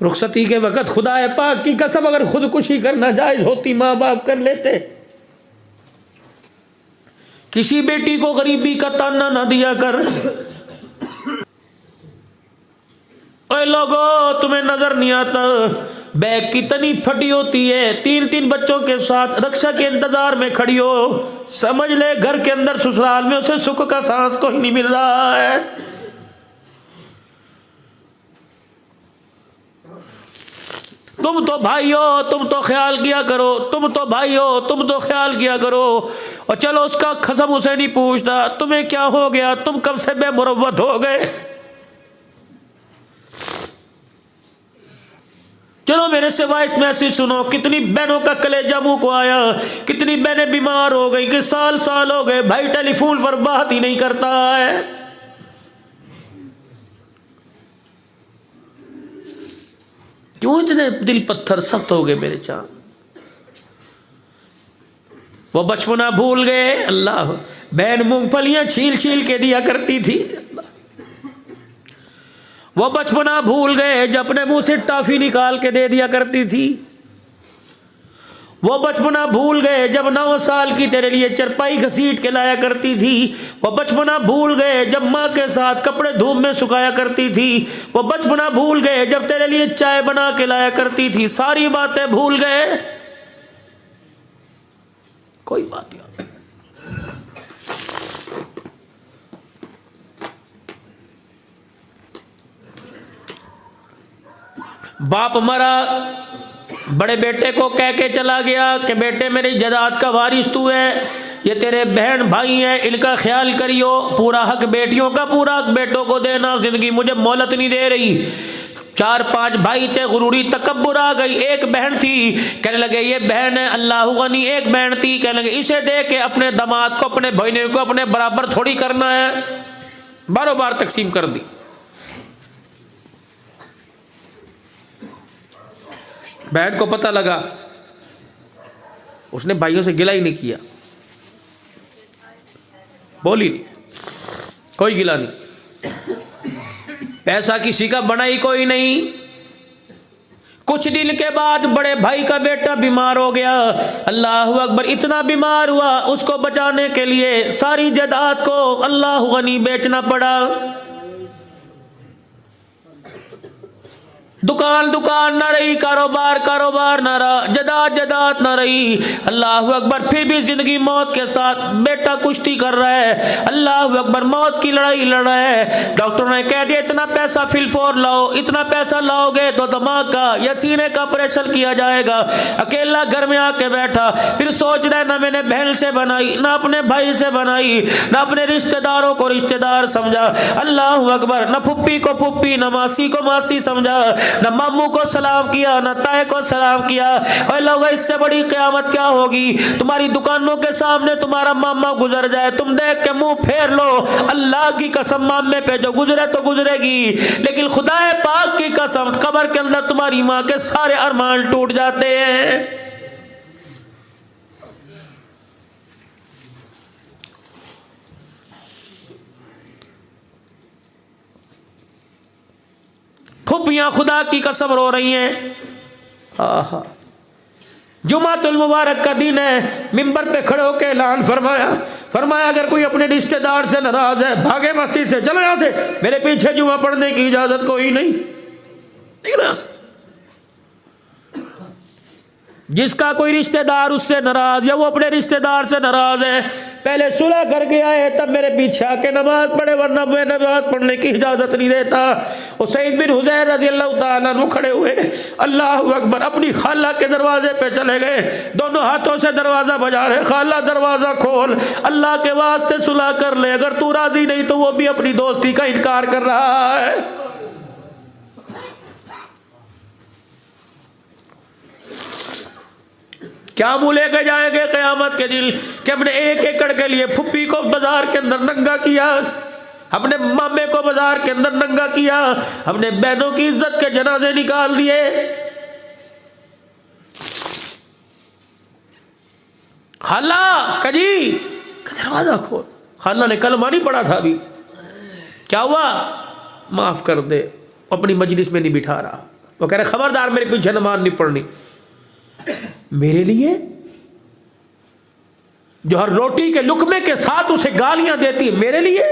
رخصتی کے وقت خدا پاک کی قسم اگر خودکشی کرنا جائز ہوتی ماں باپ کر لیتے. کسی بیٹی کو غریبی کا تانا نہ دیا کر. اے لوگو تمہیں نظر نہیں آتا بیگ کتنی پھٹی ہوتی ہے, 3 بچوں کے ساتھ رکشا کے انتظار میں کھڑی ہو, سمجھ لے گھر کے اندر سسرال میں اسے سکھ کا سانس کوئی نہیں مل رہا ہے. تم تو بھائی ہو, تم تو خیال کیا کرو, تم تو بھائی ہو, تم تو خیال کیا کرو. اور چلو اس کا قسم اسے نہیں پوچھتا تمہیں کیا ہو گیا, تم کب سے بے مروت ہو گئے. چلو میرے سے وائس میسج سنو, کتنی بہنوں کا کلیجہ منہ کو آیا, کتنی بہنیں بیمار ہو گئی کہ سال ہو گئے بھائی ٹیلی فون پر بات ہی نہیں کرتا ہے. کیوں اتنے دل پتھر سخت ہو گئے میرے چاند. وہ بچپنا بھول گئے. اللہ, بہن مونگ پھلیاں چھیل چھیل کے دیا کرتی تھی. وہ بچپنا بھول گئے جب اپنے منہ سے ٹافی نکال کے دے دیا کرتی تھی. وہ بچپنا بھول گئے جب 9 سال کی تیرے لیے چرپائی گھسیٹ کے لایا کرتی تھی. وہ بچپنا بھول گئے جب ماں کے ساتھ کپڑے دھوپ میں سکھایا کرتی تھی. وہ بچپنا بھول گئے جب تیرے لیے چائے بنا کے لایا کرتی تھی. ساری باتیں بھول گئے, کوئی بات نہیں. باپ مرا, بڑے بیٹے کو کہہ کے چلا گیا کہ بیٹے میری جائیداد کا وارث تو ہے, یہ تیرے بہن بھائی ہیں ان کا خیال کریو, پورا حق بیٹیوں کا پورا حق بیٹوں کو دینا, زندگی مجھے مہلت نہیں دے رہی. 4-5 بھائی تھے, غروری تکبر آ گئی. ایک بہن تھی, کہنے لگے یہ بہن ہے اللہ غنی. ایک بہن تھی, کہنے لگے اسے دے کے اپنے داماد کو اپنے بہنوں کو اپنے برابر تھوڑی کرنا ہے, باروں بار تقسیم کر دی. بہن کو پتہ لگا, اس نے بھائیوں سے گلہ ہی نہیں کیا, بولی نہیں, کوئی گلہ نہیں, پیسہ کسی کا بنا ہی کوئی نہیں. کچھ دن کے بعد بڑے بھائی کا بیٹا بیمار ہو گیا. اللہ اکبر, اتنا بیمار ہوا اس کو بچانے کے لیے ساری جائیداد کو اللہ غنی بیچنا پڑا. دکان نہ رہی, کاروبار نہ رہا, جداد نہ رہی. اللہ اکبر, پھر بھی زندگی موت کے ساتھ بیٹا کشتی کر رہا ہے. اللہ اکبر, موت کی لڑائی لڑ رہا ہے. ڈاکٹر نے کہہ دیا اتنا پیسہ فل-فور لاؤ, اتنا پیسہ لاؤ گے تو دماغ کا یا سینے کا آپریشن کیا جائے گا. اکیلا گھر میں آ کے بیٹھا, پھر سوچ رہا ہے نہ میں نے بہن سے بنائی, نہ اپنے بھائی سے بنائی, نہ اپنے رشتہ داروں کو رشتہ دار سمجھا. اللہ اکبر, نہ پھپھی کو پھپھی, نہ ماسی کو ماسی سمجھا, نہ ماموں کو سلام کیا, نہ تائے کو سلام کیا. اے لوگوں, اس سے بڑی قیامت کیا ہوگی, تمہاری دکانوں کے سامنے تمہارا ماما گزر جائے, تم دیکھ کے منہ پھیر لو. اللہ کی قسم, مامے پہ جو گزرے تو گزرے گی, لیکن خدا پاک کی قسم قبر کے اندر تمہاری ماں کے سارے ارمان ٹوٹ جاتے ہیں. پھپھیاں خدا کی قسم رو رہی ہیں. جمعۃ المبارک کا دن ہے, ممبر پہ کھڑے ہو کے اعلان فرمایا اگر کوئی اپنے رشتہ دار سے ناراض ہے بھاگے مسجد سے, چلو یہاں سے, میرے پیچھے جمعہ پڑھنے کی اجازت کوئی نہیں. جس کا کوئی رشتہ دار اس سے ناراض یا وہ اپنے رشتہ دار سے ناراض ہے, پہلے صلح کر کے آئے تب میرے پیچھے آ کے نماز پڑھے, ورنہ میں نماز پڑھنے کی اجازت نہیں دیتا. اور سعید بن حضیر رضی اللہ تعالیٰ عنہ کھڑے ہوئے, اللہ اکبر, اپنی خالہ کے دروازے پہ چلے گئے, دونوں ہاتھوں سے دروازہ بجا رہے, خالہ دروازہ کھول, اللہ کے واسطے صلح کر لے, اگر تو راضی نہیں تو وہ بھی اپنی دوستی کا انکار کر رہا ہے. کیا منہ لے کے جائیں گے قیامت کے دن کہ ہم نے 1 ایکڑ کے لیے پھپھی کو بازار کے اندر ننگا کیا, اپنے مامے کو بازار کے اندر ننگا کیا, ہم نے بہنوں کی عزت کے جنازے نکال دیے. خالہ کجی دروازہ کھول, خالہ نے کلمہ نہیں پڑھا تھا ابھی, کیا ہوا, معاف کر دے, اپنی مجلس میں نہیں بٹھا رہا. وہ کہہ رہے خبردار میرے پیچھے نماز نہیں پڑھنی. میرے لیے جو ہر روٹی کے لقمے کے ساتھ اسے گالیاں دیتی ہے, میرے لیے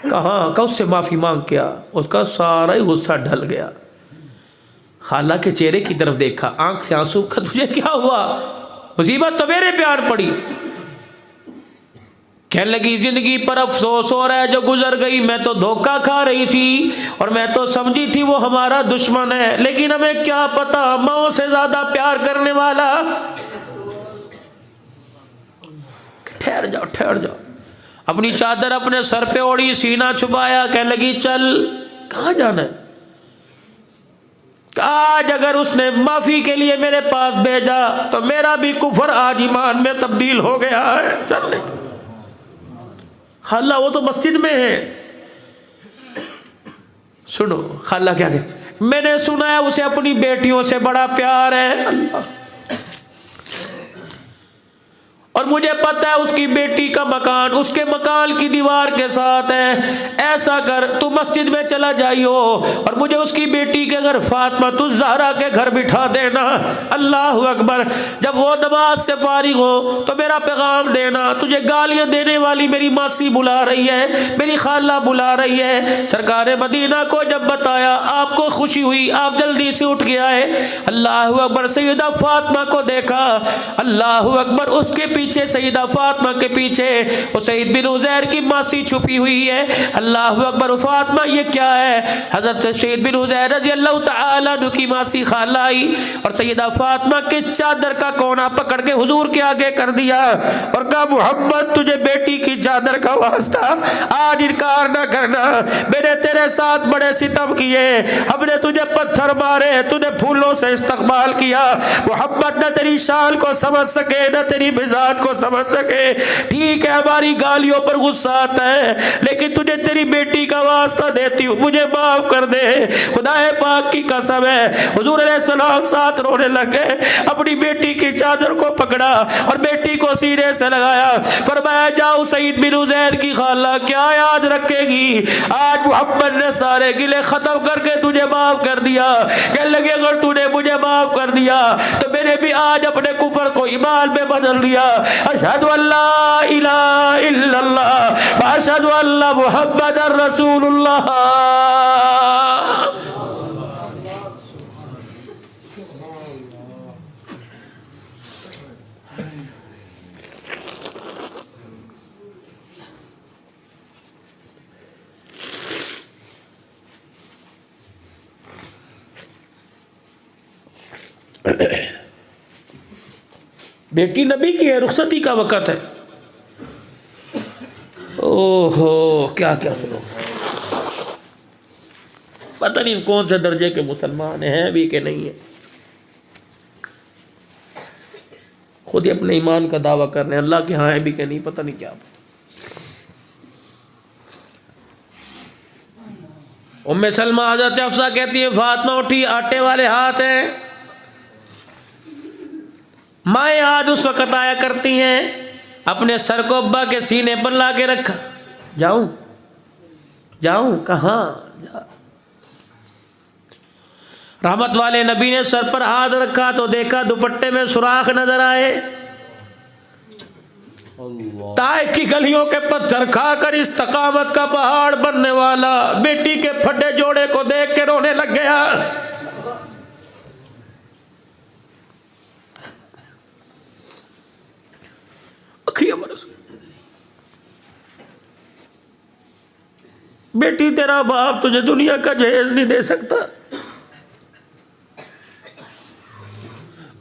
کہاں کہ اس سے معافی مانگ کیا. اس کا سارا ہی غصہ ڈھل گیا. خالہ کے چہرے کی طرف دیکھا, آنکھ سے آنسو, کہ تجھے کیا ہوا؟ مصیبت تو میرے پیار پڑی. کہنے لگی زندگی پر افسوس ہو رہا ہے جو گزر گئی. میں تو دھوکہ کھا رہی تھی اور میں تو سمجھی تھی وہ ہمارا دشمن ہے, لیکن ہمیں کیا پتا ماں سے زیادہ پیار کرنے والا. ٹھہر جاؤ ٹھہر جاؤ. اپنی چادر اپنے سر پہ اوڑھی, سینہ چھپایا, کہنے لگی چل. کہاں جانا ہے؟ آج اگر اس نے معافی کے لیے میرے پاس بھیجا تو میرا بھی کفر آج ایمان میں تبدیل ہو گیا ہے. چل. خالہ وہ تو مسجد میں ہے. سنو خالہ کیا کہ میں نے سنا ہے اسے اپنی بیٹیوں سے بڑا پیار ہے. اللہ. اور مجھے پتہ ہے اس کی بیٹی کا مکان اس کے مکان کی دیوار کے ساتھ ہے. ایسا کر تو مسجد میں چلا جائیو اور مجھے اس کی بیٹی کے گھر فاطمہ الزہرا کے گھر بٹھا دینا. اللہ اکبر. جب وہ نماز سے فارغ ہو تو میرا پیغام دینا. تجھے گالیاں دینے والی میری ماسی بلا رہی ہے, میری خالہ بلا رہی ہے. سرکار مدینہ کو جب بتایا آپ کو خوشی ہوئی, آپ جلدی سے اٹھ کے آئے. اللہ اکبر. سیدہ فاطمہ کو دیکھا. اللہ اکبر. اس کے پیچھے سیدہ فاطمہ کے پیچھے اسید بن عزیر کی ماسی چھپی ہوئی ہے. اللہ اکبر. فاطمہ یہ کیا ہے؟ حضرت سید بن عزیر رضی اللہ تعالیٰ عنہ کی ماسی خالہ آئی اور سیدہ فاطمہ کے چادر کا کونا پکڑ کے حضور کے آگے کر دیا اور کہا محمد تجھے بیٹی کی چادر کا واسطہ آج انکار نہ کرنا. میں نے تیرے ساتھ بڑے ستم کیے, ہم نے تجھے پتھر مارے, تجھے پھولوں سے استقبال کیا. محمد نہ تیری شان کو سمجھ سکے نہ تیری مزاج کو سمجھ سکے. ٹھیک ہے ہماری گالیوں پر غصہ آتا ہے لیکن تجھے تیری بیٹی کا واسطہ دیتی ہوں, مجھے معاف کر دے. خدا پاک کی قسم ہے حضور علیہ السلام ساتھ رونے لگے. اپنی بیٹی کی چادر کو پکڑا اور بیٹی کو سینے سے لگایا. فرمایا جاؤ سعید بن عزیر کی خالہ کیا یاد رکھے گی, آج محمد نے سارے گلے ختم کر کے تجھے معاف کر دیا. کہنے لگے اگر تو نے مجھے معاف کر دیا تو میں نے بھی آج اپنے کفر کو ایمان میں بدل دیا. اشہد ان لا الہ الا اللہ واشہد ان محمد رسول اللہ. بیٹی نبی کی ہے, رخصتی کا وقت ہے. اوہو کیا کیا سنو. پتہ نہیں کون سے درجے کے مسلمان ہیں بھی کہ نہیں ہیں. خود ہی اپنے ایمان کا دعویٰ کر رہے ہیں, اللہ کے ہاں ہیں بھی کہ نہیں پتہ نہیں کیا. ام سلمہ حضرت حفصہ کہتی ہے فاطمہ اٹھی, آٹے والے ہاتھ ہیں. مائیں آج اس وقت آیا کرتی ہیں, اپنے سر کو ابا کے سینے پر لا کے رکھا. جاؤں جاؤں کہاں جا. رحمت والے نبی نے سر پر ہاتھ رکھا تو دیکھا دوپٹے میں سوراخ نظر آئے. طائف کی گلیوں کے پتھر کھا کر استقامت کا پہاڑ بننے والا بیٹی کے پھٹے جوڑے کو دیکھ کے رونے لگ گیا. بیٹی تیرا باپ تجھے دنیا کا جہیز نہیں دے سکتا.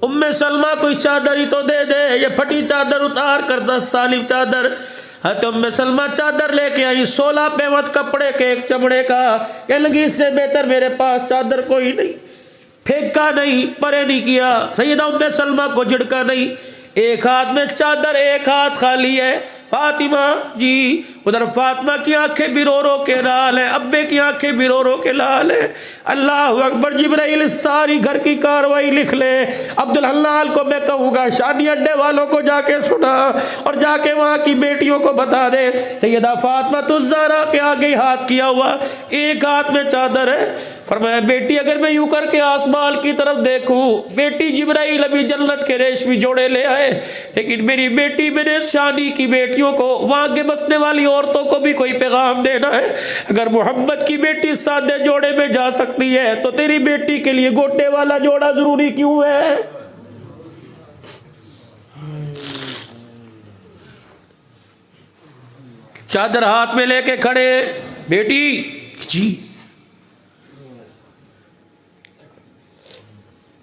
ام سلمہ کوئی چادر ہی تو دے دے, یہ پھٹی چادر اتار کر 10 سالی چادر. حضرت ام سلمہ چادر لے کے آئی 16 پیوت کپڑے کے ایک چمڑے کا. کہنے لگی اس سے بہتر میرے پاس چادر کوئی نہیں. پھینکا نہیں, پرے نہیں کیا. سیدہ ام سلمہ کو جھڑکا نہیں. ایک ہاتھ میں چادر ایک ہاتھ خالی ہے. فاطمہ جی ادھر فاطمہ کی آنکھیں بھی رو رو کے لال ہیں, ابے کی آنکھیں بھی رو رو کے لال ہیں. اللہ اکبر. جبرائیل ساری گھر کی کاروائی لکھ لے. عبدالحلال کو میں کہوں گا شادی اڈے والوں کو جا کے سنا اور جا کے وہاں کی بیٹیوں کو بتا دے. سیدہ فاطمہ الزہرا کے آگے ہاتھ کیا ہوا, ایک ہاتھ میں چادر ہے. فرمایا بیٹی اگر میں یوں کر کے آسمان کی طرف دیکھوں، بیٹی جبرائیل ابھی جنت کے ریشمی جوڑے لے آئے، لیکن میری بیٹی میرے شانی کی بیٹیوں کو، وہاں کے بسنے والی عورتوں کو بھی کوئی پیغام دینا ہے۔ اگر محمد کی بیٹی سادے جوڑے میں جا سکتی ہے تو تیری بیٹی کے لیے گوٹے والا جوڑا ضروری کیوں ہے؟ چادر ہاتھ میں لے کے کھڑے، بیٹی جی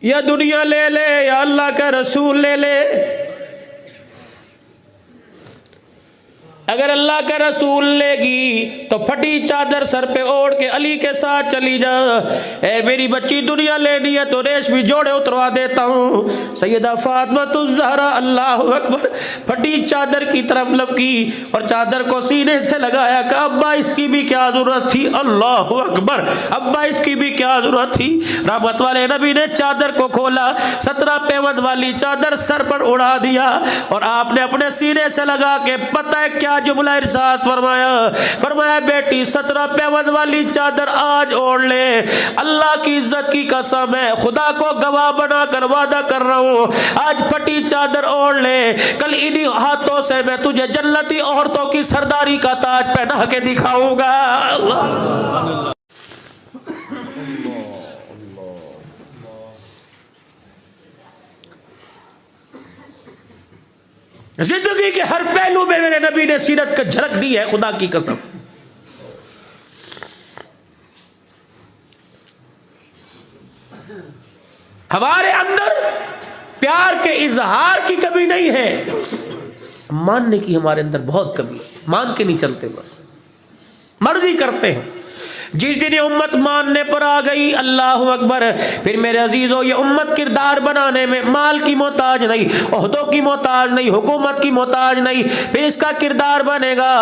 یا دنیا لے لے یا اللہ کا رسول لے لے، اگر اللہ کا رسول لے گی تو پھٹی چادر سر پہ اوڑھ کے علی کے ساتھ چلی جا۔ اے میری بچی دنیا لینی ہے تو ریشمی جوڑے اتروا دیتا ہوں۔ سیدہ فاطمہ الزہرا اللہ اکبر پھٹی چادر کی طرف لپکی اور چادر کو سینے سے لگایا کہ ابا اس کی بھی کیا ضرورت تھی، اللہ اکبر، ابا اس کی بھی کیا ضرورت تھی۔ رحمت والے نبی نے چادر کو کھولا، 17 پیوند والی چادر سر پر اڑا دیا اور آپ نے اپنے سینے سے لگا کے پتہ ہے کیا جملہ ارشاد فرمایا بیٹی 17 پیوند والی چادر آج اوڑھ لے، اللہ کی عزت کی قسم ہے، خدا کو گواہ بنا کر وعدہ کر رہا ہوں، آج پھٹی چادر اوڑھ لے، کل انہی ہاتھوں سے میں تجھے جنتی عورتوں کی سرداری کا تاج پہنا کے دکھاؤں گا۔ اللہ زندگی کے ہر پہلو میں میرے نبی نے سیرت کا جھلک دی ہے، خدا کی قسم۔ ہمارے اندر پیار کے اظہار کی کمی نہیں ہے، ماننے کی ہمارے اندر بہت کمی ہے، مان کے نہیں چلتے، بس مرضی کرتے ہیں۔ جس دن یہ امت ماننے پر آ گئی، اللہ اکبر، پھر میرے عزیزو یہ امت کردار بنانے میں مال کی محتاج نہیں، عہدوں کی محتاج نہیں، حکومت کی محتاج نہیں، پھر اس کا کردار بنے گا،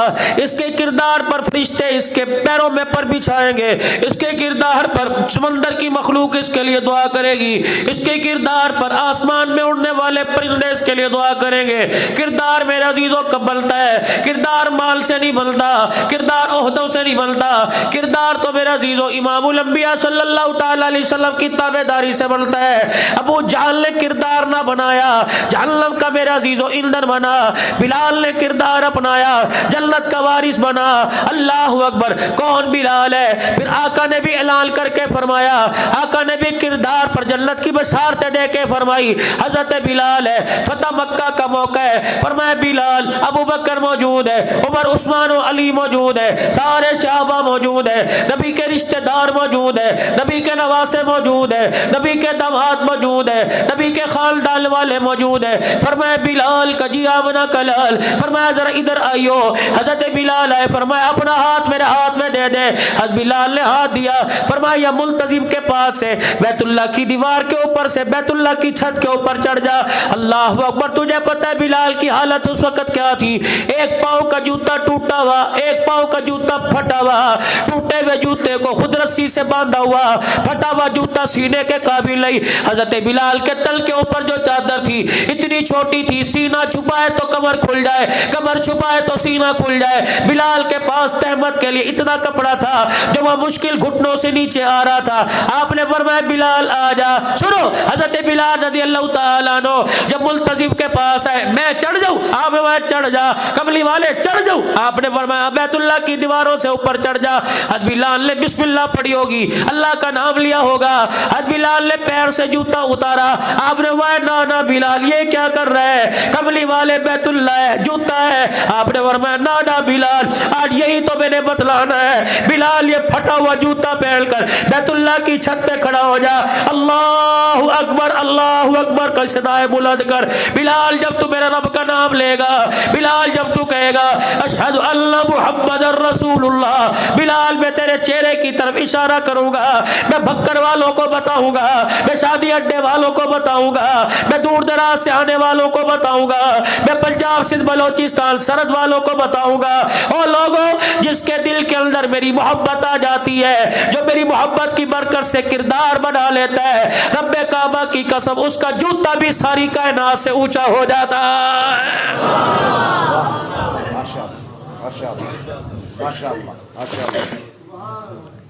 اس کے کردار پر فرشتے اس کے پیروں میں پر بچھائیں گے، اس کے کردار پر سمندر کی مخلوق اس کے لیے دعا کرے گی، اس کے کردار پر آسمان میں اڑنے والے پرندے اس کے لیے دعا کریں گے۔ کردار میرے عزیزو کب بنتا ہے؟ کردار مال سے نہیں بنتا، کردار عہدوں سے نہیں بنتا، کردار تو میرا عزیزو امام الانبیاء صلی اللہ تعالی علیہ وسلم کی تابعداری سے بنتا ہے۔ ابو جہل نے کردار نہ بنایا، جہنم کا میرا عزیزو ایندھن بنا، بلال نے کردار اپنایا، جنت کا وارث بنا۔ اللہ اکبر، کون بلال ہے؟ پھر آقا نے بھی اعلان کر کے فرمایا، آقا نے بھی کردار پر جنت کی بشارتیں دے کے فرمائی، حضرت بلال ہے، فتح مکہ کا موقع ہے، فرمایا بلال، ابو بکر موجود ہے، عمر عثمان و علی موجود ہے، سارے صحابہ موجود ہے، نبی کے رشتہ دار موجود ہے، نبی کے نواسے موجود ہے، نبی کے داماد موجود ہے، نبی کے خاندان والے موجود ہے۔ فرمایا بلال کا جی آمنا کلال، فرمایا ذرا ادھر آئیو۔ حضرت بلال آئے، فرمایا اپنا ہاتھ میرے ہاتھ میں دے دے۔ حضرت بلال نے ہاتھ دیا، فرمایا یا ملتزم کے پاس سے بیت اللہ کی دیوار کے اوپر سے بیت اللہ کی چھت کے اوپر چڑھ جا۔ اللہ اکبر، تجھے پتہ ہے بلال کی حالت اس وقت کیا تھی؟ ایک پاؤں کا جوتا ٹوٹا ہوا، ایک پاؤں کا جوتا پھٹا ہوا، ٹوٹے ہوئے جوتے کو خود رسی سے باندھا ہوا، پھٹا ہوا جوتا سینے کے قابل نہیں۔ حضرت بلال کے تل کے اوپر جو چادر تھی اتنی چھوٹی تھی، سینہ چھپائے تو کمر کھل جائے، کمر چھپائے تو سینہ کھل جائے۔ بلال کے پاس تہمت کے لیے اتنا کپڑا تھا جو وہ مشکل گھٹنوں سے نیچے آ رہا تھا۔ آپ نے فرمایا بلال آ جا۔ سنو، حضرت بلال رضی اللہ تعالیٰ عنہ جب ملتزم کے پاس آئے، میں چڑھ جاؤں؟ آپ نے فرمایا چڑھ جا۔ کملی والے چڑھ جاؤں؟ آپ نے فرمایا بیت اللہ کی دیواروں سے اوپر چڑھ جا۔ حضرت بلال نے بسم اللہ پڑھی ہوگی، اللہ کا نام لیا ہوگا، حضرت بلال نے پیر سے جوتا اتارا۔ آپ نے فرمایا نا نا بلال یہ کیا کر رہا ہے؟ کملی والے بیت اللہ ہے، جوتا ہے۔ آپ نے فرمایا نا نا بلال آج یہی تو میں نے بتلانا ہے۔ بلال یہ پھٹا ہوا جوتا پہن کر بیت اللہ کی چھت پہ کھڑا ہو جا، اللہ اکبر اللہ اکبر کا صدائے بلند کر۔ بلال جب تو میرے رب کا نام لے گا، بلال جب تو کہے گا اشہد ان محمد رسول اللہ، بلال میں تیرے چہرے کی طرف اشارہ کروں گا، میں بھکر والوں کو بتاؤں گا، میں شادی اڈے والوں کو بتاؤں گا، میں دور دراز سے آنے والوں کو بتاؤں گا، میں پنجاب سندھ بلوچستان سرحد والوں کو بتاؤں گا، اور لوگوں جس کے دل کے اندر میری محبت آ جاتی ہے، جو میری محبت کی برکت سے کردار بنا لیتا ہے، رب کعبہ کی قسم اس کا جوتا بھی ساری کائنات سے اونچا ہو جاتا ہے۔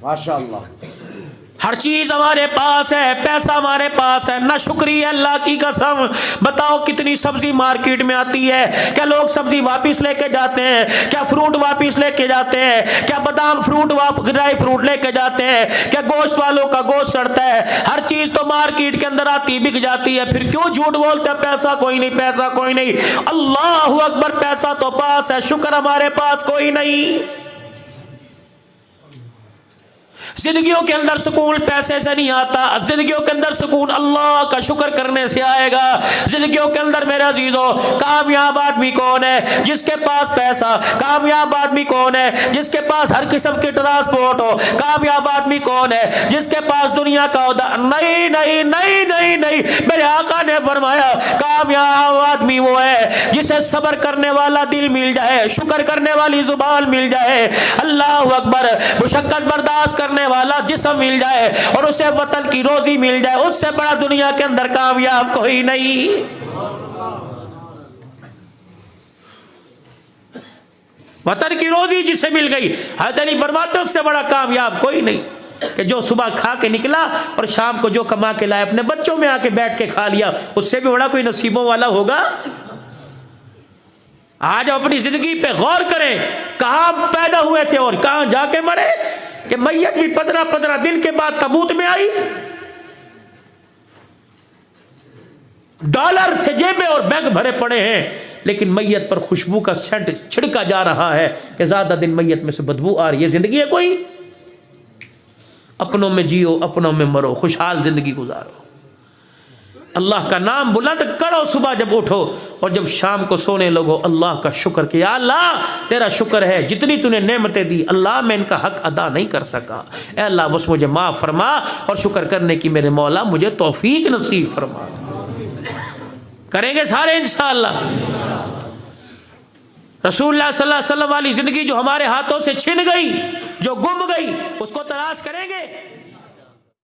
ماشاءاللہ ہر چیز ہمارے پاس ہے، پیسہ ہمارے پاس ہے، نہ شکریہ اللہ کی قسم۔ بتاؤ کتنی سبزی مارکیٹ میں آتی ہے، کیا لوگ سبزی واپس لے کے جاتے ہیں؟ کیا فروٹ واپس لے کے جاتے ہیں؟ کیا بادام فروٹ ڈرائی فروٹ لے کے جاتے ہیں؟ کیا گوشت والوں کا گوشت سڑتا ہے؟ ہر چیز تو مارکیٹ کے اندر آتی بک جاتی ہے، پھر کیوں جھوٹ بولتے ہیں پیسہ کوئی نہیں، پیسہ کوئی نہیں؟ اللہ اکبر، پیسہ تو پاس ہے، شکر ہمارے پاس کوئی نہیں۔ زندگیوں کے اندر سکون پیسے سے نہیں آتا، زندگیوں کے اندر سکون اللہ کا شکر کرنے سے آئے گا۔ زندگیوں کے اندر میرے عزیزو، کامیاب آدمی کون ہے؟ جس کے پاس پیسہ۔ کامیاب آدمی کون ہے؟ جس کے پاس ہر قسم کی ٹرانسپورٹ ہو۔ کامیاب آدمی کون ہے؟ جس کے پاس دنیا کا نہیں نہیں نہیں نہیں نہیں، میرے آقا نے فرمایا کامیاب آدمی وہ ہے جسے صبر کرنے والا دل مل جائے، شکر کرنے والی زبان مل جائے، اللہ اکبر، مشقت برداشت کرنے والا جسم مل جائے، اور اسے وطن کی روزی مل جائے۔ اس سے بڑا دنیا کے اندر کامیاب کوئی نہیں۔ وطن کی روزی جسے مل گئی، حضرت علی فرماتے اس سے بڑا کامیاب کوئی نہیں، کہ جو صبح کھا کے نکلا اور شام کو جو کما کے لائے اپنے بچوں میں آ کے بیٹھ کے کھا لیا، اس سے بھی بڑا کوئی نصیبوں والا ہوگا؟ آج ہم اپنی زندگی پہ غور کریں، کہاں پیدا ہوئے تھے اور کہاں جا کے مرے، کہ میت بھی 15 دن کے بعد تابوت میں آئی، ڈالر سے جیبیں اور بیگ بھرے پڑے ہیں، لیکن میت پر خوشبو کا سینٹ چھڑکا جا رہا ہے کہ زیادہ دن میت میں سے بدبو آ رہی ہے۔ زندگی ہے کوئی؟ اپنوں میں جیو، اپنوں میں مرو، خوشحال زندگی گزارو، اللہ کا نام بلند کرو صبح جب اٹھو، اور جب شام کو سونے لگو اللہ کا شکر کہ یا اللہ تیرا شکر ہے، جتنی تو نے نعمتیں دی اللہ میں ان کا حق ادا نہیں کر سکا، اے اللہ بس مجھے معاف فرما، اور شکر کرنے کی میرے مولا مجھے توفیق نصیب فرما۔ کریں گے سارے انشاءاللہ۔ رسول اللہ صلی اللہ علیہ وسلم والی زندگی جو ہمارے ہاتھوں سے چھن گئی، جو گم گئی، اس کو تلاش کریں گے۔